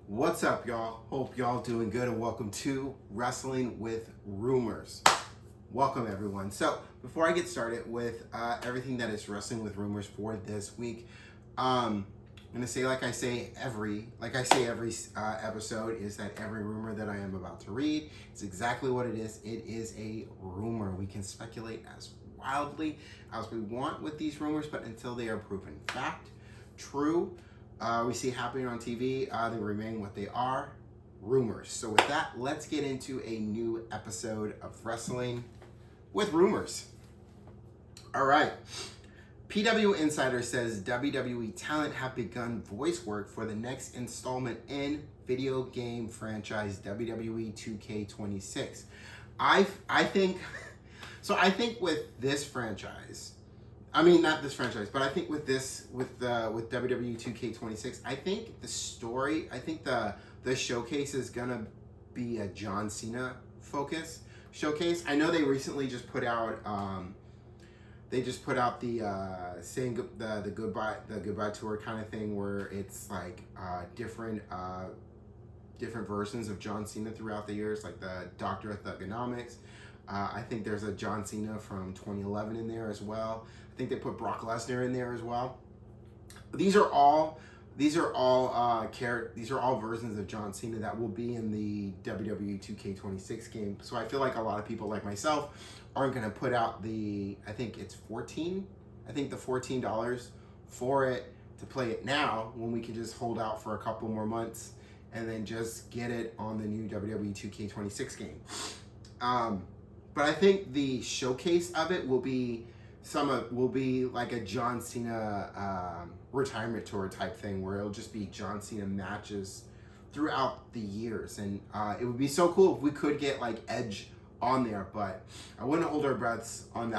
What's up, y'all? Hope y'all doing good and welcome to Wrestling with Rumors. Welcome, everyone. So, before I get started with everything that is Wrestling with Rumors for this week, I'm gonna say, like I say every episode, is that every rumor that I am about to read is exactly what it is. It is a rumor. We can speculate as wildly as we want with these rumors, but until they are proven fact, true, we see happening on TV, they remain what they are, rumors. So with that, let's get into a new episode of Wrestling with Rumors. All right. PW Insider says WWE talent have begun voice work for the next installment in video game franchise WWE 2K26. I think with this franchise, I mean, not this franchise, but I think with WWE 2K26, I think the story, I think the showcase is gonna be a John Cena focus showcase. I know they recently just put out saying the goodbye tour kind of thing, where it's like different versions of John Cena throughout the years, like the Doctor of Thugonomics. I think there's a John Cena from 2011 in there as well. I think they put Brock Lesnar in there as well. These are all versions of John Cena that will be in the WWE 2K26 game. So I feel like a lot of people like myself aren't going to put out the $14 for it to play it now, when we can just hold out for a couple more months and then just get it on the new WWE 2K26 game. But I think the showcase of it will be like a John Cena retirement tour type thing, where it'll just be John Cena matches throughout the years, and it would be so cool if we could get like Edge on there. But I wouldn't hold our breaths on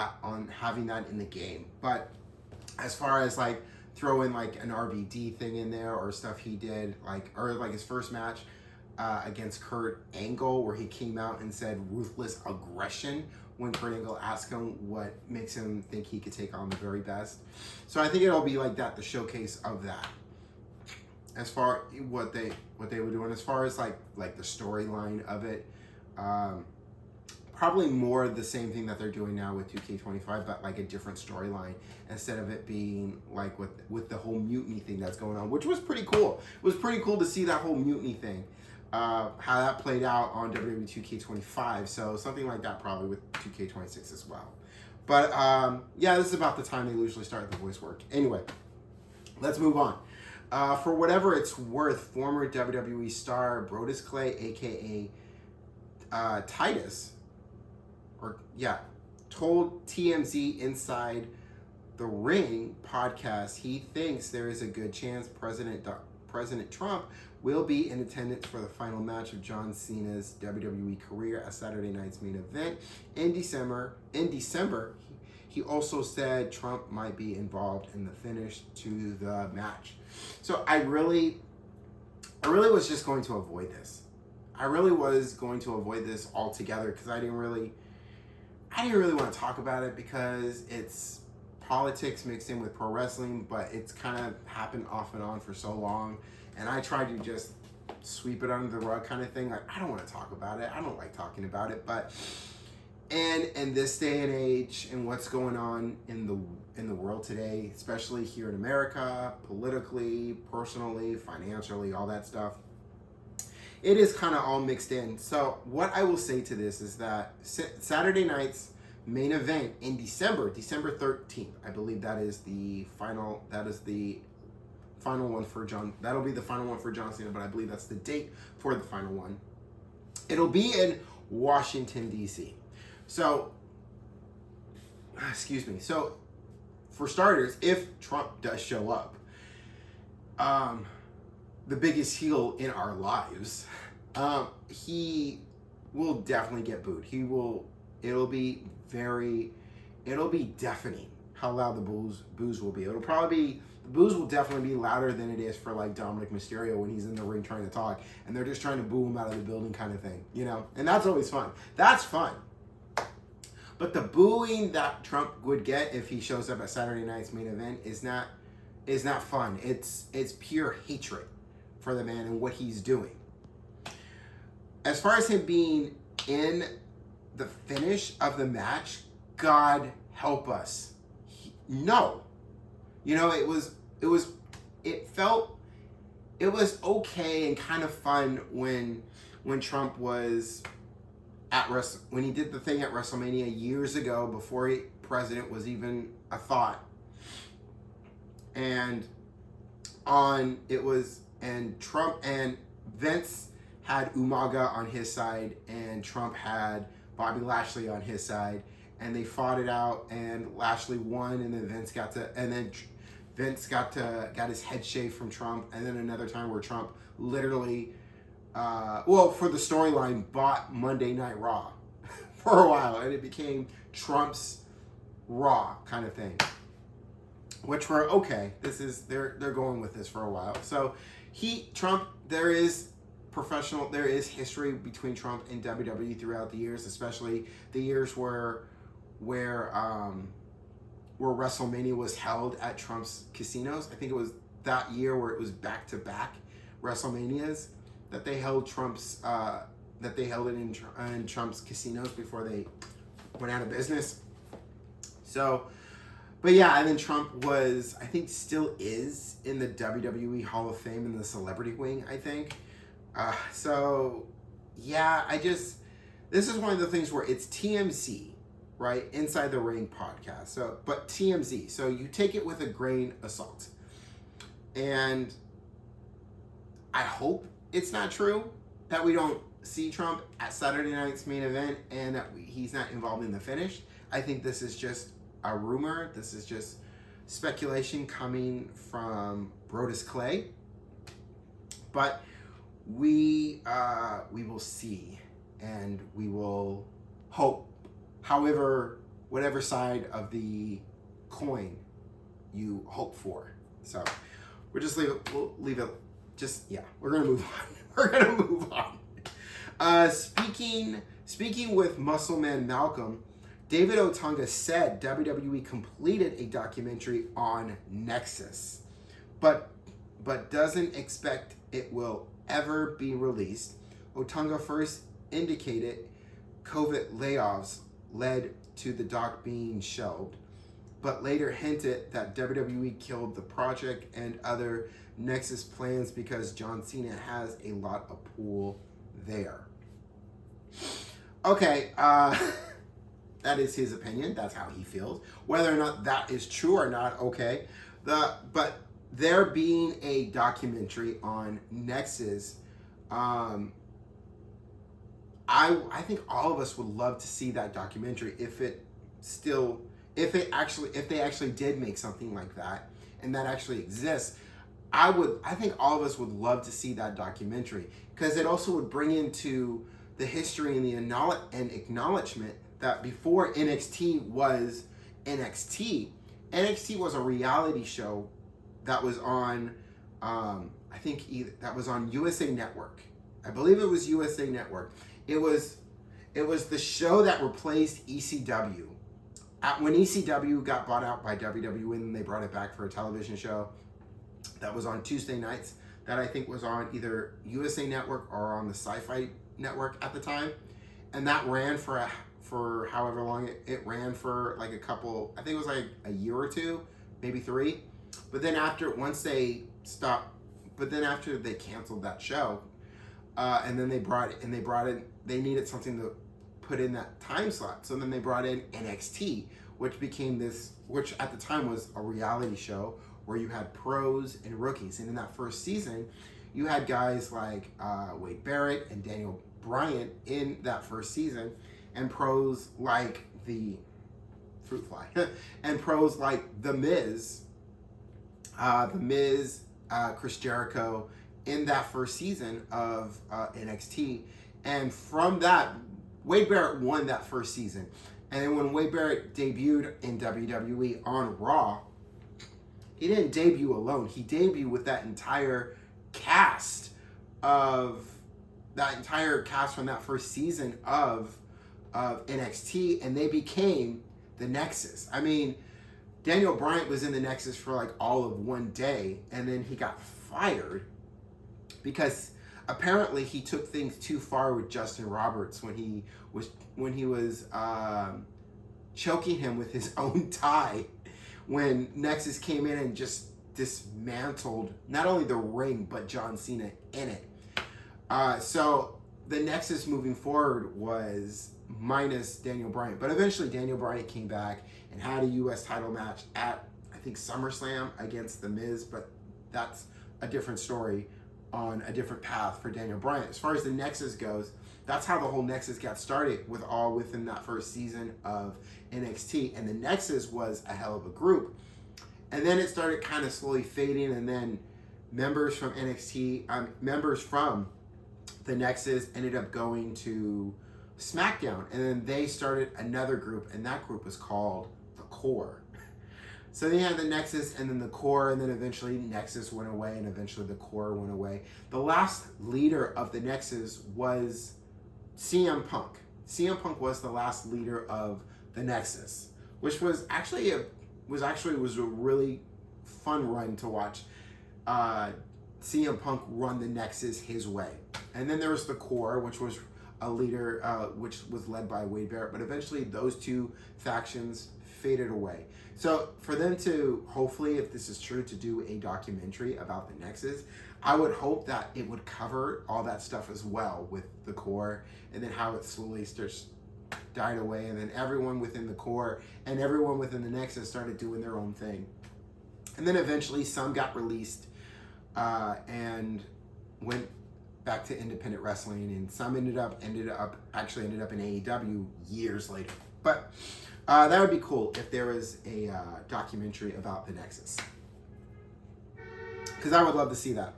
having that in the game. But as far as like throw in like an RVD thing in there, or stuff he did, or his first match against Kurt Angle, where he came out and said ruthless aggression when Kurt Angle asked him what makes him think he could take on the very best. So I think it'll be like that, the showcase of that. As far what they were doing, as far as like the storyline of it, probably more the same thing that they're doing now with 2K25, but like a different storyline, instead of it being like with the whole mutiny thing that's going on, which was pretty cool. It was pretty cool to see that whole mutiny thing. How that played out on WWE 2K25, so something like that probably with 2K26 as well. But yeah, this is about the time they usually start the voice work. Anyway, let's move on. For whatever it's worth, former WWE star Brodus Clay, aka Titus, told TMZ Inside the Ring podcast he thinks there is a good chance President Trump will be in attendance for the final match of John Cena's WWE career at Saturday night's main event in December. He also said Trump might be involved in the finish to the match. So I really was just going to avoid this. I really was going to avoid this altogether, because I didn't really want to talk about it, because it's politics mixed in with pro wrestling, but it's kind of happened off and on for so long. And I tried to just sweep it under the rug kind of thing. Like, I don't want to talk about it. I don't like talking about it. But in this day and age, and what's going on in the world today, especially here in America, politically, personally, financially, all that stuff, it is kind of all mixed in. So what I will say to this is that Saturday night's main event in December 13th, I believe that is the final one for John. That'll be the final one for John Cena, but I believe that's the date for the final one. It'll be in Washington, D.C. So, So, for starters, if Trump does show up, the biggest heel in our lives, he will definitely get booed. It'll be deafening how loud the boos will be. The boos will definitely be louder than it is for like Dominic Mysterio when he's in the ring trying to talk, and they're just trying to boo him out of the building kind of thing, and that's always fun. That's fun. But the booing that Trump would get if he shows up at Saturday night's main event is not fun. It's pure hatred for the man and what he's doing. As far as him being in the finish of the match, God help us. No. You know, it was okay and kind of fun when Trump was when he did the thing at WrestleMania years ago before president was even a thought. And Trump and Vince had Umaga on his side and Trump had Bobby Lashley on his side, and they fought it out and Lashley won, and then Vince got his head shaved from Trump, and then another time where Trump literally for the storyline bought Monday Night Raw for a while, and it became Trump's Raw kind of thing. Which were okay. They're going with this for a while. So there is history between Trump and WWE throughout the years, especially the years where WrestleMania was held at Trump's casinos. I think it was that year where it was back-to-back WrestleManias that they held in Trump's casinos before they went out of business. So, but yeah, and then Trump was, I think still is, in the WWE Hall of Fame in the celebrity wing, I think. So, yeah, this is one of the things where it's TMZ, right? Inside the Ring podcast. So, but TMZ. So you take it with a grain of salt. And I hope it's not true that we don't see Trump at Saturday night's main event and that he's not involved in the finish. I think this is just a rumor. This is just speculation coming from Brodus Clay. But we will see, and we will hope, whatever side of the coin you hope for. So we'll leave it. We're gonna move on. We're gonna move on. Speaking with Muscleman Malcolm, David Otunga said WWE completed a documentary on Nexus, but doesn't expect it will ever be released. Otunga first indicated COVID layoffs led to the doc being shelved, but later hinted that WWE killed the project and other Nexus plans because John Cena has a lot of pull there. Okay, that is his opinion. That's how he feels. Whether or not that is true or not, okay. But there being a documentary on Nexus, I think all of us would love to see that documentary if they actually did make something like that and that actually exists. I think all of us would love to see that documentary because it also would bring into the history and the acknowledgement that before NXT was NXT was a reality show that was on, that was on USA Network. I believe it was USA Network. It was the show that replaced ECW. When ECW got bought out by WWE and they brought it back for a television show that was on Tuesday nights, that I think was on either USA Network or on the Sci-Fi Network at the time. And that ran for however long it ran for, like a couple, I think it was like a year or two, maybe 3. But then after they canceled that show, and then they needed something to put in that time slot. So then they brought in NXT, which at the time was a reality show where you had pros and rookies. And in that first season, you had guys like Wade Barrett and Daniel Bryan in that first season, and pros like the Fruit Fly, and pros like The Miz, Chris Jericho in that first season of NXT. And from that, Wade Barrett won that first season. And then when Wade Barrett debuted in WWE on Raw, he didn't debut alone. He debuted with that entire cast from that first season of NXT, and they became the Nexus. I mean, Daniel Bryan was in the Nexus for like all of one day, and then he got fired. because apparently he took things too far with Justin Roberts when he was choking him with his own tie when Nexus came in and just dismantled not only the ring but John Cena in it. So the Nexus moving forward was minus Daniel Bryan, but eventually Daniel Bryan came back and had a U.S. title match at, I think, SummerSlam against The Miz, but that's a different story on a different path for Daniel Bryan. As far as the Nexus goes, that's how the whole Nexus got started, with all within that first season of NXT. And the Nexus was a hell of a group. And then it started kind of slowly fading, and then members from members from the Nexus ended up going to SmackDown, and then they started another group, and that group was called the Core. So they had the Nexus and then the Core, and then eventually Nexus went away, and eventually the Core went away. The last leader of the Nexus was CM Punk. CM Punk was the last leader of the Nexus, which was actually a really fun run to watch. CM Punk run the Nexus his way. And then there was the Core, which was a leader, which was led by Wade Barrett, but eventually those two factions faded away. So for them to, hopefully, if this is true, to do a documentary about the Nexus, I would hope that it would cover all that stuff as well with the Core, and then how it slowly died away, and then everyone within the Core and everyone within the Nexus started doing their own thing. And then eventually some got released and went back to independent wrestling, and some ended up in AEW years later. But that would be cool if there was a documentary about the Nexus, because I would love to see that.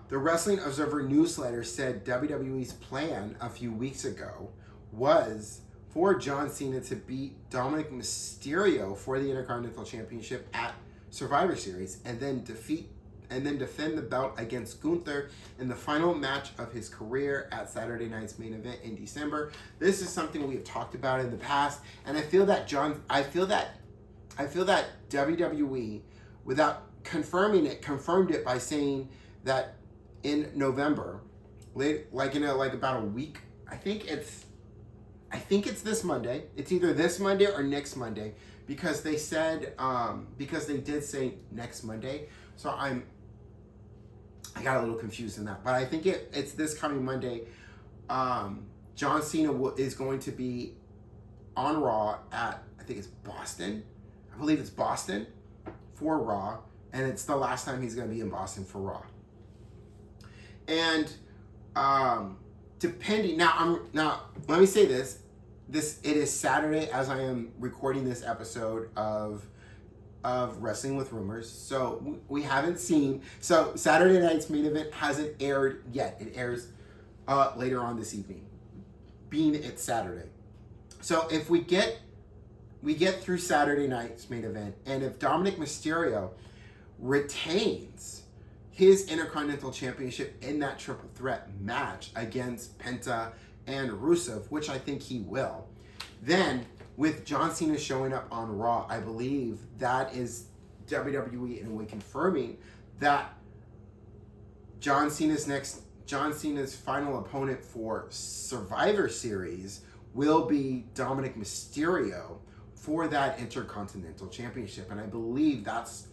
The Wrestling Observer newsletter said WWE's plan a few weeks ago was for John Cena to beat Dominic Mysterio for the Intercontinental Championship at Survivor Series, and then defend the belt against Gunther in the final match of his career at Saturday night's main event in December. This is something we have talked about in the past, and I feel that WWE, without confirming it, confirmed it by saying that in November, about a week. I think it's this Monday. It's either this Monday or next Monday, because they said because they did say next Monday. So I got a little confused in that, but I think it's this coming Monday. John Cena is going to be on Raw at, I think it's Boston. I believe it's Boston for Raw, and it's the last time he's going to be in Boston for Raw. And depending now, let me say this. It is Saturday as I am recording this episode of Wrestling with Rumors. So we haven't seen, so Saturday night's main event hasn't aired yet. It airs later on this evening, being it's Saturday. So if we get through Saturday night's main event, and if Dominic Mysterio retains his Intercontinental Championship in that triple threat match against Penta and Rusev, which I think he will, then with John Cena showing up on Raw, I believe that is WWE in a way confirming that John Cena's final opponent for Survivor Series will be Dominic Mysterio for that Intercontinental Championship. And I believe that's,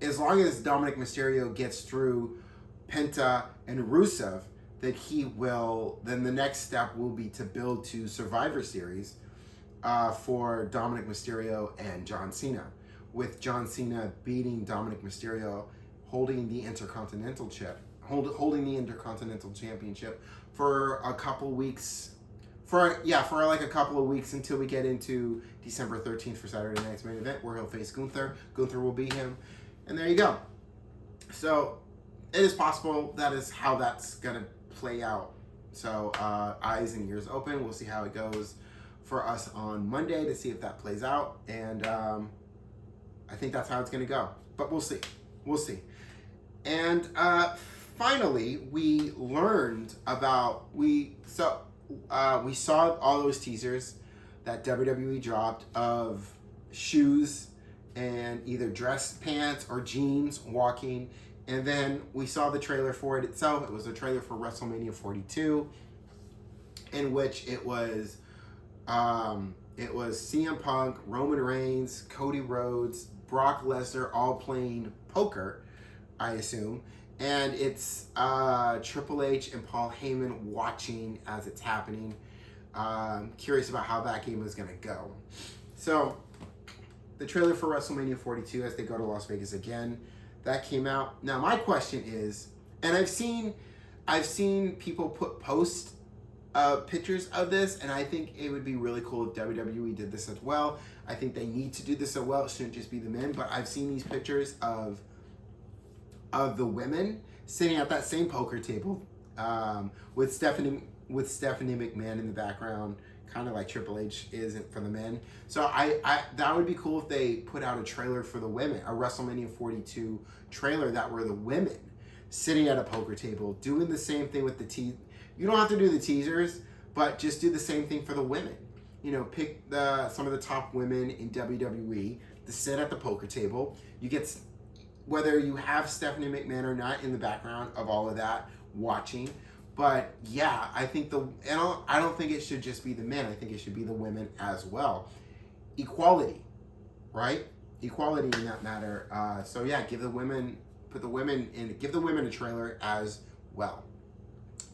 as long as Dominic Mysterio gets through Penta and Rusev, that then the next step will be to build to Survivor Series for Dominic Mysterio and John Cena, with John Cena beating Dominic Mysterio, holding the Intercontinental Championship for a couple weeks, for like a couple of weeks, until we get into December 13th for Saturday night's main event, where he'll face Gunther. Gunther will beat him, and there you go. So it is possible that is how that's gonna play out. So eyes and ears open. We'll see how it goes for us on Monday to see if that plays out, and I think that's how it's going to go. But we'll see. And finally, we learned about we saw all those teasers that WWE dropped of shoes and either dress pants or jeans walking And then we saw the trailer for it itself. It was a trailer for WrestleMania 42, in which it was CM Punk, Roman Reigns, Cody Rhodes, Brock Lesnar all playing poker, I assume. And it's Triple H and Paul Heyman watching as it's happening. Curious about how that game is going to go. So, the trailer for WrestleMania 42 as they go to Las Vegas again, that came out. Now, my question is, and I've seen people post pictures of this, and I think it would be really cool if WWE did this as well. I think they need to do this as well. It shouldn't just be the men, but I've seen these pictures of the women sitting at that same poker table with Stephanie McMahon in the background, kind of like Triple H is for the men. So I that would be cool if they put out a trailer for the women, a WrestleMania 42 trailer that were the women sitting at a poker table doing the same thing with the You don't have to do the teasers, but just do the same thing for the women. You know, pick some of the top women in WWE to sit at the poker table. You get, whether you have Stephanie McMahon or not in the background of all of that watching. But yeah, I think I don't think it should just be the men. I think it should be the women as well. Equality, right? Equality in that matter. So yeah, give the women a trailer as well.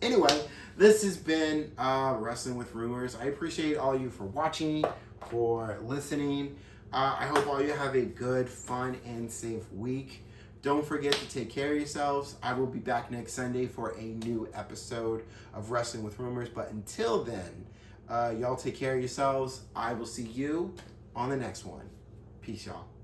Anyway, this has been Wrestling with Rumors. I appreciate all you for watching, for listening. I hope all you have a good, fun, and safe week. Don't forget to take care of yourselves. I will be back next Sunday for a new episode of Wrestling with Rumors. But until then, y'all take care of yourselves. I will see you on the next one. Peace, y'all.